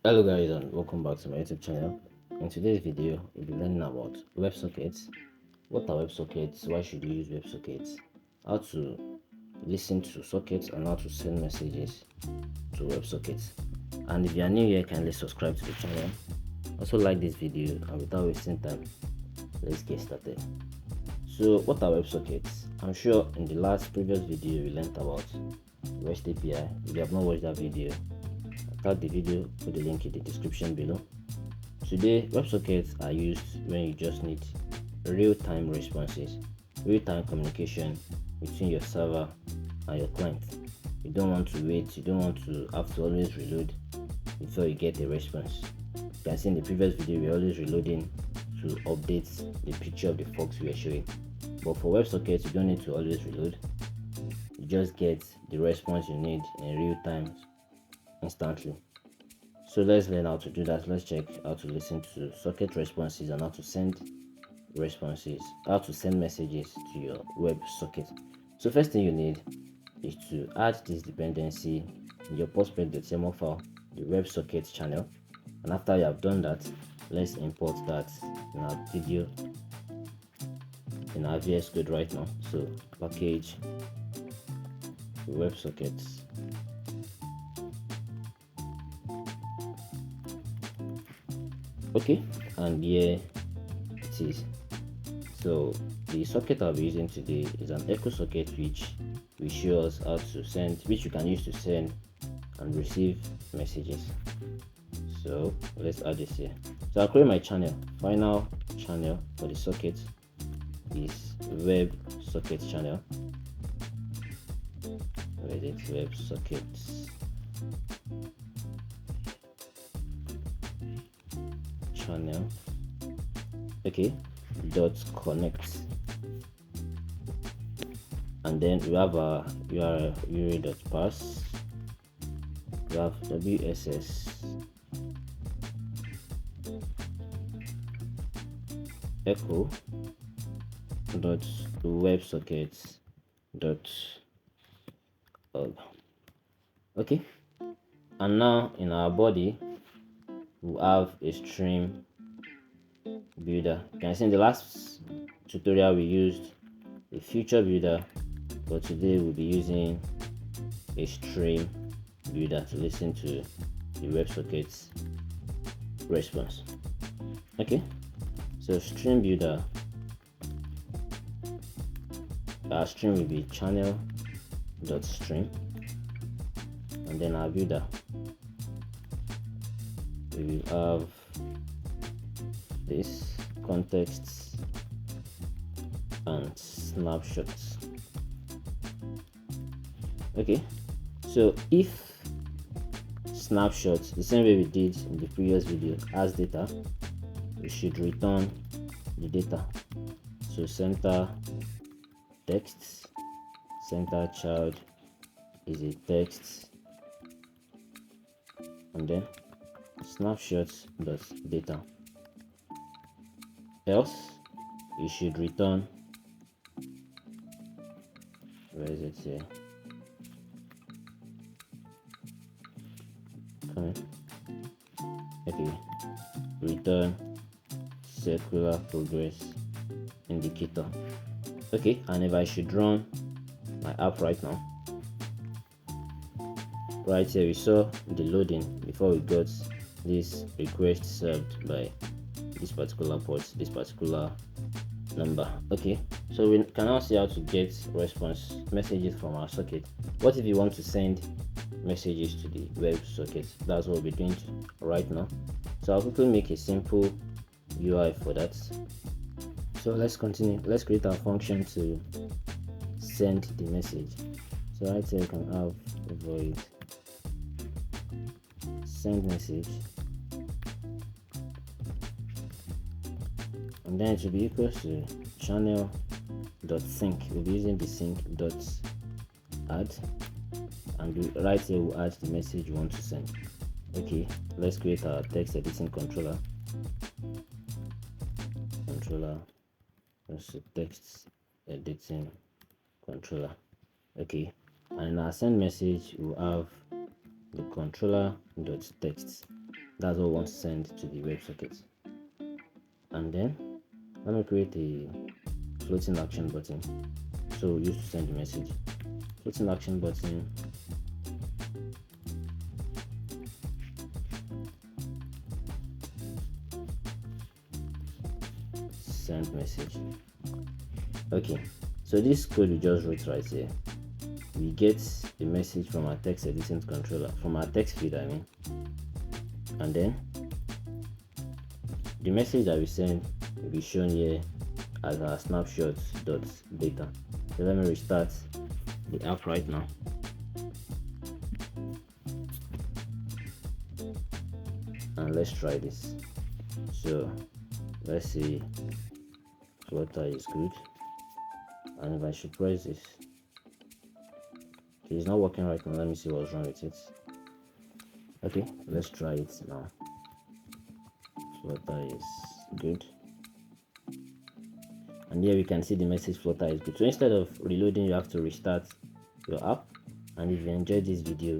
Hello guys, and welcome back to my YouTube channel. In today's video we'll be learning about WebSockets. What are WebSockets? Why should you use WebSockets? How to listen to sockets and how to send messages to WebSockets. And if you are new here, kindly subscribe to the channel. Also like this video, and without wasting time, let's get started. So what are WebSockets? I'm sure in the previous video we learned about REST API. If you have not watched that video, start the video, put the link in the description below. Today, WebSockets are used when you just need real-time responses, real-time communication between your server and your client. You don't want to wait, you don't want to have to always reload before you get a response. You can see in the previous video, we're always reloading to update the picture of the fox we are showing. But for WebSockets, you don't need to always reload. You just get the response you need in real time instantly. So let's learn how to do that. Let's check how to listen to socket responses and how to send responses, how to send messages to your WebSocket. So first thing you need is to add this dependency in your postpet.yaml file, the WebSocket channel. And after you have done that, let's import that in our video, in our VS Code right now. So package WebSockets. Okay, and here it is. So the socket I'll be using today is an echo socket, which will show us how to send, which you can use to send and receive messages. So let's add this here. So I'll create my channel. Final channel for the socket is WebSockets channel. Where is it? WebSockets channel. Okay, dot connect, and then we have a URL dot pass. We have WSS echo dot WebSockets dot org. Okay, and now in our body we have a stream builder. You can see in the last tutorial we used a feature builder, but today we'll be using a stream builder to listen to the WebSockets response. Okay, so stream builder, our stream will be channel.stream, and then our builder, we will have this contexts and snapshots. Okay, so if snapshots, the same way we did in the previous video, as data, we should return the data. So center text, center child is a text, and then snapshots dot data. Else you should return, where is it here? Okay, return circular progress indicator. Okay, and if I should run my app right now, right here we saw the loading before we got this request served by this particular port, this particular number. Okay, so we can now see how to get response messages from our socket. What if you want to send messages to the WebSocket? That's what we're doing right now. So I'll quickly make a simple UI for that. So let's continue. Let's create our function to send the message. So right here you can have a void send message, and then it will be equal to channel.sync. We'll be using the sync.add, and right here we'll add the message you want to send. Okay, let's create our text editing controller. That's the text editing controller. Okay, and in our send message we'll have the controller.text. That's what we want to send to the WebSocket. And then let me create a floating action button. So we used to send the message. Floating action button. Send message. Okay, so this code we just wrote right here, we get a message from our text editing controller, from our text feed I mean, and then the message that we send will be shown here as our snapshot.data. So let me restart the app right now. And let's try this. So let's see, Flutter is good, and if I should press this, okay, it's not working right now. Let me see what's wrong with it. Okay, let's try it now. Flutter is good, and here we can see the message Flutter is good. So instead of reloading, you have to restart your app. And if you enjoyed this video,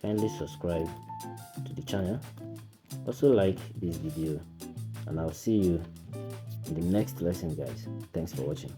kindly subscribe to the channel, also like this video, and I'll see you in the next lesson, guys. Thanks for watching.